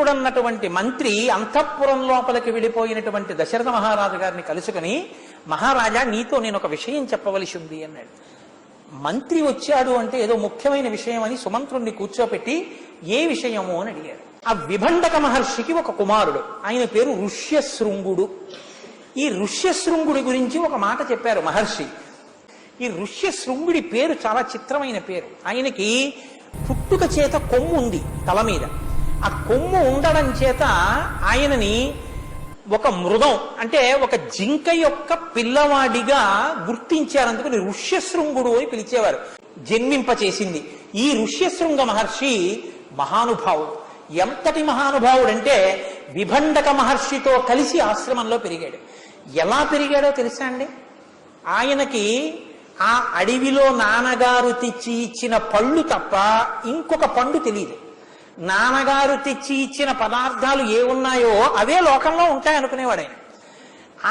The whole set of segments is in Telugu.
విభీషణుడన్నటువంటి మంత్రి అంతఃపురం లోపలికి వెళ్ళిపోయినటువంటి దశరథ మహారాజు గారిని కలుసుకుని, మహారాజా నీతో నేను ఒక విషయం చెప్పవలసి ఉంది అన్నాడు. మంత్రి వచ్చాడు అంటే ఏదో ముఖ్యమైన విషయం అని సుమంత్రుణ్ణి కూర్చోపెట్టి ఏ విషయము అని అడిగాడు. ఆ విభండక మహర్షికి ఒక కుమారుడు, ఆయన పేరు ఋష్యశృంగుడు. ఈ ఋష్యశృంగుడి గురించి ఒక మాట చెప్పారు మహర్షి. ఈ ఋష్యశృంగుడి పేరు చాలా చిత్రమైన పేరు. ఆయనకి పుట్టుక చేత కొమ్ము ఉంది తల మీద. ఆ కొమ్ము ఉండడం చేత ఆయనని ఒక మృగం అంటే ఒక జింక యొక్క పిల్లవాడిగా గుర్తించారందుకని ఋష్యశృంగుడు అని పిలిచేవారు. జన్మింపచేసింది ఈ ఋష్యశృంగ మహర్షి మహానుభావుడు. ఎంతటి మహానుభావుడంటే విభండక మహర్షితో కలిసి ఆశ్రమంలో పెరిగాడు. ఎలా పెరిగాడో తెలుసా అండి? ఆయనకి ఆ అడవిలో నాన్నగారు తెచ్చి ఇచ్చిన పళ్ళు తప్ప ఇంకొక పండు తెలియదు. నాన్నగారు తెచ్చి ఇచ్చిన పదార్థాలు ఏ ఉన్నాయో అవే లోకంలో ఉంటాయనుకునేవాడు ఆయన.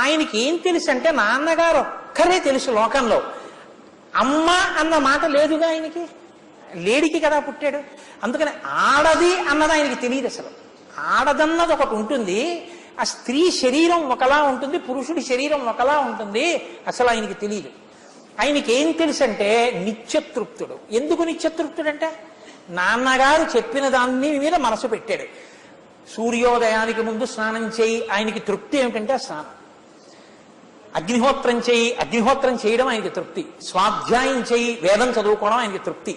ఆయనకి ఏం తెలుసు అంటే నాన్నగారు ఒక్కరే తెలుసు లోకంలో. అమ్మ అన్న మాట లేదుగా ఆయనకి, లేడికి కదా పుట్టాడు. అందుకని ఆడది అన్నది ఆయనకి తెలియదు. అసలు ఆడదన్నది ఒకటి ఉంటుంది, ఆ స్త్రీ శరీరం ఒకలా ఉంటుంది, పురుషుడి శరీరం ఒకలా ఉంటుంది, అసలు ఆయనకి తెలియదు. ఆయనకి ఏం తెలుసు అంటే నిత్యతృప్తుడు. ఎందుకు నిత్యతృప్తుడు అంటే నాన్నగారు చెప్పిన దాన్ని మీద మనసు పెట్టాడు. సూర్యోదయానికి ముందు స్నానం చేయి, ఆయనకి తృప్తి ఏమిటంటే స్నానం. అగ్నిహోత్రం చేయి, అగ్నిహోత్రం చేయడం ఆయనకి తృప్తి. స్వాధ్యాయం చేయి, వేదం చదువుకోవడం ఆయనకి తృప్తి.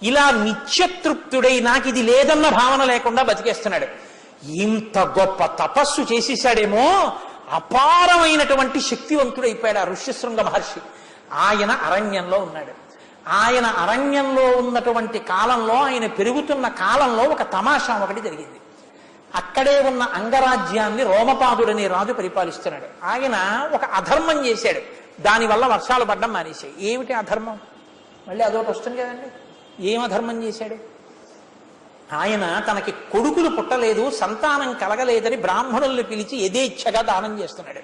ఇలా నిత్యతృప్తుడై నాకు ఇది లేదన్న భావన లేకుండా బతికేస్తున్నాడు. ఇంత గొప్ప తపస్సు చేసేసాడేమో, అపారమైనటువంటి శక్తివంతుడైపోయాడు ఆ ఋష్యశృంగ మహర్షి. ఆయన అరణ్యంలో ఉన్నాడు. ఆయన అరణ్యంలో ఉన్నటువంటి కాలంలో, ఆయన పెరుగుతున్న కాలంలో ఒక తమాషా ఒకటి జరిగింది. అక్కడే ఉన్న అంగరాజ్యాన్ని రోమపాదుడనే రాజు పరిపాలిస్తున్నాడు. ఆయన ఒక అధర్మం చేశాడు, దానివల్ల వర్షాలు పడ్డం మానేశాయి. ఏమిటి అధర్మం? మళ్ళీ అదొకటి వస్తుంది కదండి. ఏం అధర్మం చేశాడు? ఆయన తనకి కొడుకులు పుట్టలేదు, సంతానం కలగలేదని బ్రాహ్మణుల్ని పిలిచి యథేచ్ఛగా దానం చేస్తున్నాడు.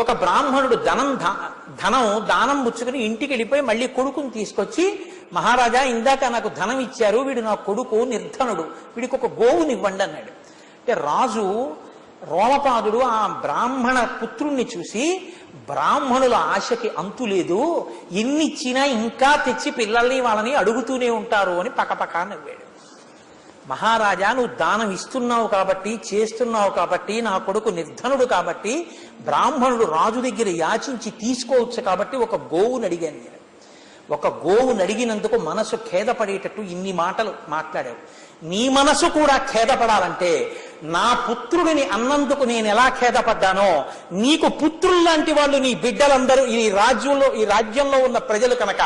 ఒక బ్రాహ్మణుడు ధనం దానం పుచ్చుకుని ఇంటికి వెళ్ళిపోయి మళ్ళీ కొడుకుని తీసుకొచ్చి, మహారాజా ఇందాక నాకు ధనం ఇచ్చారు, వీడు నా కొడుకు నిర్ధనుడు, వీడికి ఒక గోవునివ్వండి అన్నాడు. అంటే రాజు రోమపాదుడు ఆ బ్రాహ్మణ పుత్రుణ్ణి చూసి, బ్రాహ్మణుల ఆశకి అంతులేదు, ఎన్నిచ్చినా ఇంకా తెచ్చి పిల్లల్ని వాళ్ళని అడుగుతూనే ఉంటారు అని పకపకా నవ్వాడు. మహారాజా నువ్వు దానం ఇస్తున్నావు కాబట్టి, చేస్తున్నావు కాబట్టి, నా కొడుకు నిర్ధనుడు కాబట్టి, బ్రాహ్మణుడు రాజు దగ్గర యాచించి తీసుకోవచ్చు కాబట్టి ఒక గోవుని అడిగాను నేను. ఒక గోవుని అడిగినందుకు మనసు ఖేదపడేటట్టు ఇన్ని మాటలు మాట్లాడావు. నీ మనసు కూడా ఖేదపడాలంటే నా పుత్రుడిని అన్నందుకు నేను ఎలా ఖేదపడ్డానో, నీకు పుత్రుల్లాంటి వాళ్ళు నీ బిడ్డలందరూ ఈ రాజ్యంలో ఉన్న ప్రజలు కనుక,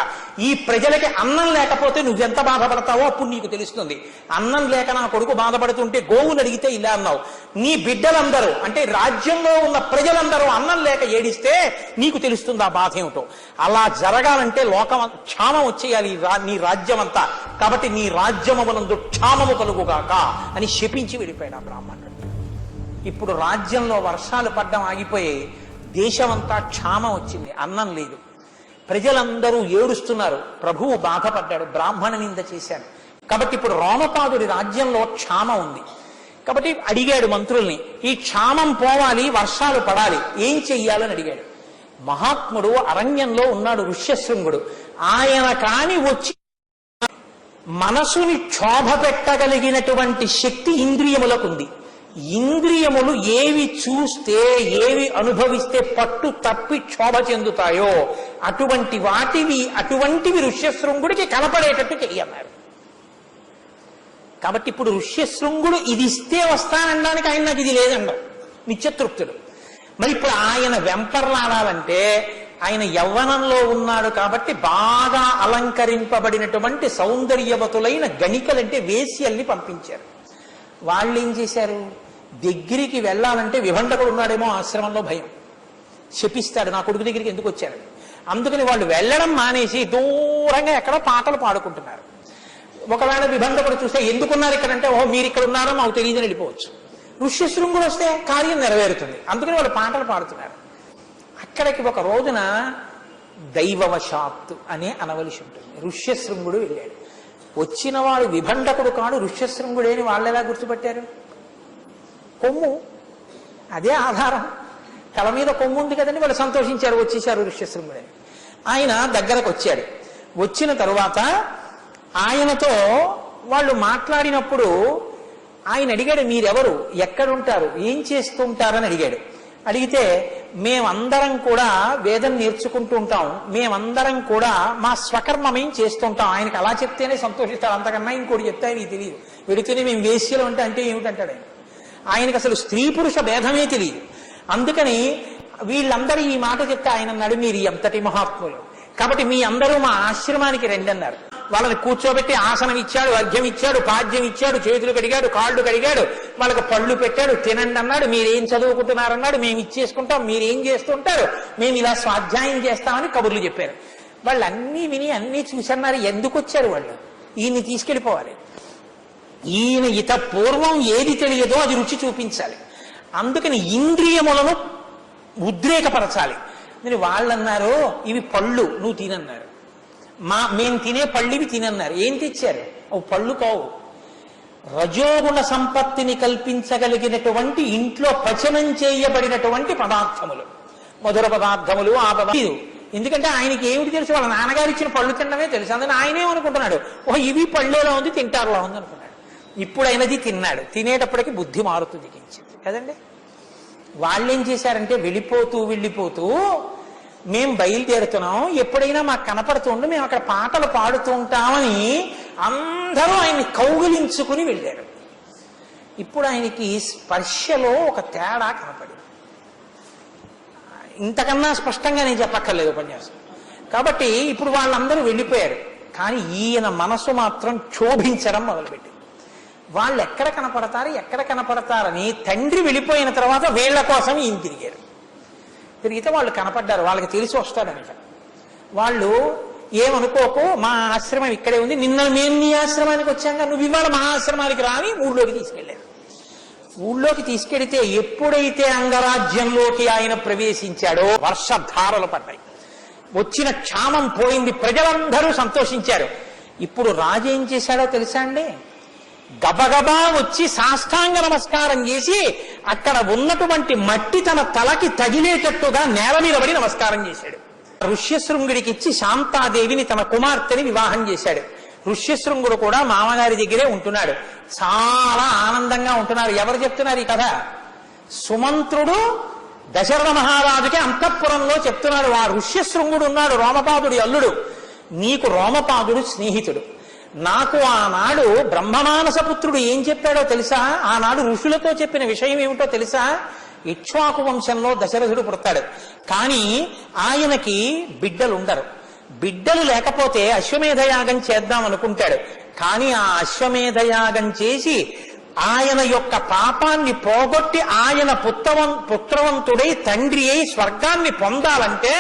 ఈ ప్రజలకి అన్నం లేకపోతే నువ్వెంత బాధపడతావో అప్పుడు నీకు తెలుస్తుంది. అన్నం లేక నా కొడుకు బాధపడుతుంటే గోవుని అడిగితే ఇలా అన్నావు. నీ బిడ్డలందరూ అంటే రాజ్యంలో ఉన్న ప్రజలందరూ అన్నం లేక ఏడిస్తే నీకు తెలుస్తుంది ఆ బాధ ఏమిటో. అలా జరగాలంటే లోకం క్షామం వచ్చేయాలి నీ రాజ్యం అంతా. కాబట్టి నీ రాజ్యమునందు క్షామము కలుగుగాక అని శపించి వెళ్ళిపోయాడు ఆ బ్రాహ్మణుడు. ఇప్పుడు రాజ్యంలో వర్షాలు పడ్డం ఆగిపోయి దేశమంతా క్షామం వచ్చింది, అన్నం లేదు, ప్రజలందరూ ఏడుస్తున్నారు. ప్రభువు బాధపడ్డాడు, బ్రాహ్మణ నింద చేశాడు. కాబట్టి ఇప్పుడు రోమపాదుడి రాజ్యంలో క్షామం ఉంది. కాబట్టి అడిగాడు మంత్రుల్ని, ఈ క్షామం పోవాలి, వర్షాలు పడాలి, ఏం చెయ్యాలని అడిగాడు. మహాత్ముడు అరణ్యంలో ఉన్నాడు ఋష్యశృంగుడు. ఆయన కాని వచ్చి మనసుని క్షోభ పెట్టగలిగినటువంటి శక్తి ఇంద్రియములకు ఉంది. ఇంద్రియములు ఏవి చూస్తే, ఏవి అనుభవిస్తే పట్టు తప్పి క్షోభ చెందుతాయో అటువంటివి ఋష్యశృంగుడికి కనపడేటట్టు చెయ్యన్నారు. కాబట్టి ఇప్పుడు ఋష్యశృంగుడు ఇది ఇస్తే వస్తానడానికి ఆయన నాకు ఇది లేదన్నాడు, నిత్యతృప్తుడు. మరి ఇప్పుడు ఆయన వెంపర్లాడాలంటే ఆయన యవ్వనంలో ఉన్నాడు కాబట్టి బాగా అలంకరింపబడినటువంటి సౌందర్యవతులైన గణికలంటే వేశ్యల్ని పంపించారు. వాళ్ళు ఏం చేశారు? దగ్గరికి వెళ్ళాలంటే విభండకుడు ఉన్నాడేమో ఆశ్రమంలో భయం, శపిస్తాడు, నా కొడుకు దగ్గరికి ఎందుకు వచ్చాడు. అందుకని వాళ్ళు వెళ్ళడం మానేసి దూరంగా ఎక్కడో పాటలు పాడుకుంటున్నారు. ఒకవేళ విభండకుడు చూస్తే ఎందుకున్నారు ఇక్కడంటే, ఓహో మీరు ఇక్కడ ఉన్నారో మాకు తెలియదని వెళ్ళిపోవచ్చు. ఋష్యశృంగుడు వస్తే కార్యం నెరవేరుతుంది, అందుకని వాళ్ళు పాటలు పాడుతున్నారు. అక్కడికి ఒక రోజున దైవవశాత్తు అనే అనవలసి ఉంటుంది. ఋష్యశృంగుడు వెళ్ళాడు. వచ్చిన వాడు విభండకుడు కాడు, ఋష్యశృంగుడే అని వాళ్ళు ఎలా గుర్తుపట్టారు? కొమ్ము, అదే ఆధారం. తల మీద కొమ్ము ఉంది కదండి, వాళ్ళు సంతోషించారు, వచ్చేసారు ఋష్యశృంగుడే. ఆయన దగ్గరకు వచ్చాడు. వచ్చిన తరువాత ఆయనతో వాళ్ళు మాట్లాడినప్పుడు ఆయన అడిగాడు, మీరెవరు, ఎక్కడుంటారు, ఏం చేస్తుంటారని అడిగాడు. అడిగితే మేమందరం కూడా వేదం నేర్చుకుంటూ ఉంటాం, మేమందరం కూడా మా స్వకర్మమేం చేస్తుంటాం. ఆయనకు అలా చెప్తేనే సంతోషిస్తాడు, అంతకన్నా ఇంకోటి చెప్తే ఆయనకి తెలియదు. వెడితేనే మేము వేశ్యలు అంటే ఏమిటంటాడు ఆయనకు అసలు స్త్రీ పురుష భేదమే తెలియదు. అందుకని వీళ్ళందరూ ఈ మాట చెప్తే ఆయన అన్నాడు, మీరు ఎంతటి మహాత్ములు, కాబట్టి మీ అందరూ మా ఆశ్రమానికి రండి అన్నారు. వాళ్ళని కూర్చోబెట్టి ఆసనం ఇచ్చాడు, అర్ఘ్యం ఇచ్చాడు, పాద్యం ఇచ్చాడు, చేతులు కడిగాడు, కాళ్ళు కడిగాడు, వాళ్ళకి పళ్ళు పెట్టాడు, తినండి అన్నాడు. మీరేం చదువుకుంటున్నారన్నాడు, మేము ఇచ్చేసుకుంటాం, మీరేం చేస్తుంటారు, మేము ఇలా స్వాధ్యాయం చేస్తామని కబుర్లు చెప్పారు. వాళ్ళు అన్నీ విని అన్నీ చూసన్నారు. ఎందుకు వచ్చారు వాళ్ళు? ఈయన్ని తీసుకెళ్ళిపోవాలి, ఈయన ఇత పూర్వం ఏది తెలియదో అది రుచి చూపించాలి. అందుకని ఇంద్రియములను ఉద్రేకపరచాలి. మరి వాళ్ళన్నారు, ఇవి పళ్ళు, నువ్వు తినన్నారు. మేము తినే పళ్ళు ఇవి తినన్నారు. ఏం తెచ్చారు? అవి పళ్ళు కావు, రజోగుణ సంపత్తిని కల్పించగలిగినటువంటి ఇంట్లో పచనం చేయబడినటువంటి పదార్థములు, మధుర పదార్థములు. ఆ పదార్థం ఎందుకంటే ఆయనకి ఏమిటి తెలుసు? వాళ్ళ నాన్నగారు ఇచ్చిన పళ్ళు తినడమే తెలుసు. అందుకని ఆయనేమనుకుంటున్నాడు, ఓహో ఇవి పళ్ళేలా ఉంది, తింటారులా ఉంది అనుకున్నాడు. ఇప్పుడు ఆయనది తిన్నాడు. తినేటప్పటికి బుద్ధి మారుతుంది దిగించింది కదండి. వాళ్ళేం చేశారంటే వెళ్ళిపోతూ మేము బయలుదేరుతున్నాం, ఎప్పుడైనా మాకు కనపడుతుండు, మేము అక్కడ పాటలు పాడుతూ ఉంటామని అందరూ ఆయన్ని కౌగిలించుకుని వెళ్ళారు. ఇప్పుడు ఆయనకి స్పర్శలో ఒక తేడా కనపడింది. ఇంతకన్నా స్పష్టంగా నేను చెప్పక్కర్లేదు ఉపన్యాసం. కాబట్టి ఇప్పుడు వాళ్ళందరూ వెళ్ళిపోయారు. కానీ ఈయన మనసు మాత్రం క్షోభించడం మొదలుపెట్టింది. వాళ్ళు ఎక్కడ కనపడతారని తండ్రి వెళ్ళిపోయిన తర్వాత వీళ్ల కోసం ఈయన తిరిగితే వాళ్ళు కనపడ్డారు. వాళ్ళకి తెలిసి వస్తాడనమాట. వాళ్ళు ఏమనుకోకు, మా ఆశ్రమం ఇక్కడే ఉంది, నిన్న మేము నీ ఆశ్రమానికి వచ్చాక నువ్వు ఇవాళ మా ఆశ్రమానికి రాని ఊళ్ళోకి తీసుకెళ్ళారు. ఊళ్ళోకి తీసుకెడితే ఎప్పుడైతే అంగరాజ్యంలోకి ఆయన ప్రవేశించాడో వర్షధారలు పడ్డాయి, వచ్చిన క్షామం పోయింది, ప్రజలందరూ సంతోషించారు. ఇప్పుడు రాజు ఏం చేశాడో తెలుసా అండి? గబగబా వచ్చి సాష్టాంగ నమస్కారం చేసి అక్కడ ఉన్నటువంటి మట్టి తన తలకి తగిలేటట్టుగా నేల మీద పడి నమస్కారం చేశాడు. ఋష్యశృంగుడికి ఇచ్చి శాంతాదేవిని తన కుమార్తెని వివాహం చేశాడు. ఋష్యశృంగుడు కూడా మామగారి దగ్గరే ఉంటున్నాడు. చాలా ఆనందంగా ఉంటున్నారు. ఎవరు చెప్తున్నారు ఈ కథ? సుమంత్రుడు దశరథ మహారాజుకి అంతఃపురంలో చెప్తున్నాడు. ఆ ఋష్యశృంగుడు ఉన్నాడు, రోమపాదుడి అల్లుడు. నీకు రోమపాదుడు స్నేహితుడు. నాకు ఆనాడు బ్రహ్మమానసపుత్రుడు ఏం చెప్పాడో తెలుసా? ఆనాడు ఋషులతో చెప్పిన విషయం ఏమిటో తెలుసా? ఇక్ష్వాకు వంశంలో దశరథుడు పుడతాడు, కానీ ఆయనకి బిడ్డలు ఉండరు. బిడ్డలు లేకపోతే అశ్వమేధయాగం చేద్దాం అనుకుంటాడు. కానీ ఆ అశ్వమేధయాగం చేసి ఆయన యొక్క పాపాన్ని పోగొట్టి ఆయన పుత్రవంతుడై తండ్రి అయి స్వర్గాన్ని పొందాలంటే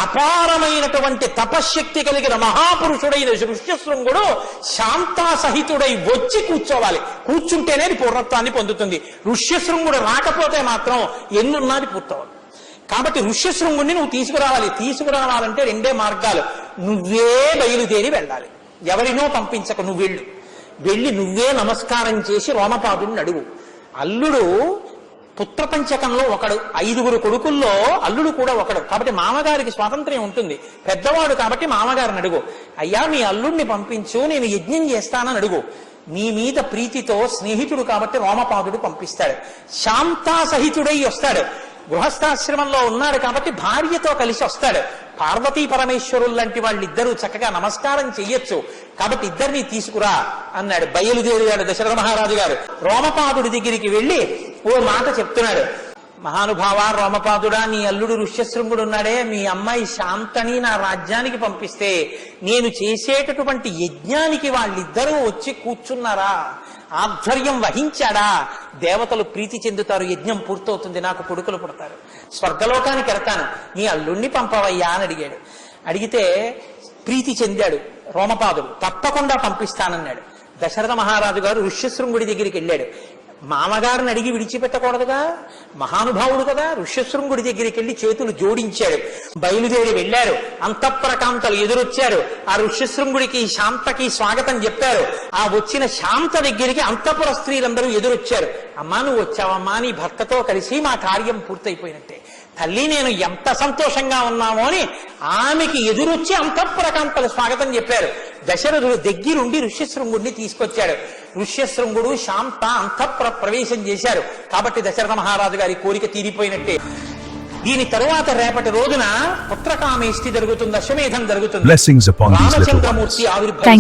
అపారమైనటువంటి తపశ్శక్తి కలిగిన మహాపురుషుడైన ఋష్యశృంగుడు శాంతాసహితుడై వచ్చి కూర్చోవాలి. కూర్చుంటేనే పూర్ణత్వాన్ని పొందుతుంది. ఋష్యశృంగుడు రాకపోతే మాత్రం ఎన్నున్నది పూర్తవాలి. కాబట్టి ఋష్యశృంగుడిని నువ్వు తీసుకురావాలి. తీసుకురావాలంటే రెండే మార్గాలు. నువ్వే బయలుదేరి వెళ్ళాలి, ఎవరినో పంపించక. నువ్వు వెళ్ళి నువ్వే నమస్కారం చేసి రోమపాదుడిని అడుగు. అల్లుడు పుత్రపంచకంలో ఒకడు, 5 కొడుకుల్లో అల్లుడు కూడా ఒకడు. కాబట్టి మామగారికి స్వాతంత్ర్యం ఉంటుంది. పెద్దవాడు కాబట్టి మామగారిని అడుగు. అయ్యా మీ అల్లుడిని పంపించు, నేను యజ్ఞం చేస్తానని అడుగు. నీ మీద ప్రీతితో స్నేహితుడు కాబట్టి రోమపాదుడు పంపిస్తాడు. శాంతాసహితుడై వస్తాడు. గృహస్థాశ్రమంలో ఉన్నాడు కాబట్టి భార్యతో కలిసి వస్తాడు. పార్వతీ పరమేశ్వరులు లాంటి వాళ్ళిద్దరూ చక్కగా నమస్కారం చెయ్యొచ్చు. కాబట్టి ఇద్దరిని తీసుకురా అన్నాడు. బయలుదేరాడు దశరథ మహారాజు గారు. రోమపాదుడి దగ్గరికి వెళ్ళి ఓ మాట చెప్తున్నాడు. మహానుభావ రోమపాదుడా, నీ అల్లుడు ఋష్యశృంగుడు ఉన్నాడే, మీ అమ్మాయి శాంతని నా రాజ్యానికి పంపిస్తే నేను చేసేటటువంటి యజ్ఞానికి వాళ్ళిద్దరూ వచ్చి కూర్చున్నారా, ఆధ్వర్యం వహించాడా, దేవతలు ప్రీతి చెందుతారు, యజ్ఞం పూర్తవుతుంది, నాకు కొడుకులు పుడతారు, స్వర్గలోకానికి వెళ్తాను, నీ అల్లుణ్ణి పంపవయ్యా అని అడిగాడు. అడిగితే ప్రీతి చెందాడు రోమపాదుడు. తప్పకుండా పంపిస్తానన్నాడు. దశరథ మహారాజు గారు ఋష్యశృంగుడి దగ్గరికి వెళ్ళాడు. మామగారిని అడిగి విడిచిపెట్టకూడదుగా, మహానుభావుడు కదా. ఋష్యశృంగుడి దగ్గరికి వెళ్ళి చేతులు జోడించాడు, బయలుదేరి వెళ్ళారు. అంతఃపురకాంతలు ఎదురొచ్చారు. ఆ ఋష్యశృంగుడికి శాంతకి స్వాగతం చెప్పారు. ఆ వచ్చిన శాంత దగ్గరికి అంతఃపుర స్త్రీలందరూ ఎదురొచ్చారు. అమ్మా నువ్వు వచ్చావమ్మా, నీ భర్తతో కలిసి మా కార్యం పూర్తయిపోయినట్టే. తల్లి నేను ఎంత సంతోషంగా ఉన్నామో అని ఆమెకి ఎదురొచ్చి అంతఃపురకాంతలు స్వాగతం చెప్పారు. దశరథుడు దగ్గరుండి ఋష్యశృంగుడిని తీసుకొచ్చాడు. ఋష్యశృంగుడు శాంత అంతఃపుర ప్రవేశం చేశారు. కాబట్టి దశరథ మహారాజు గారి కోరిక తీరిపోయినట్టే. దీని తరువాత రేపటి రోజున పుత్రకామేష్టి జరుగుతుంది, అశ్వమేధం జరుగుతుంది. రామచంద్రమూర్తి ఆవిర్భవిస్తారు.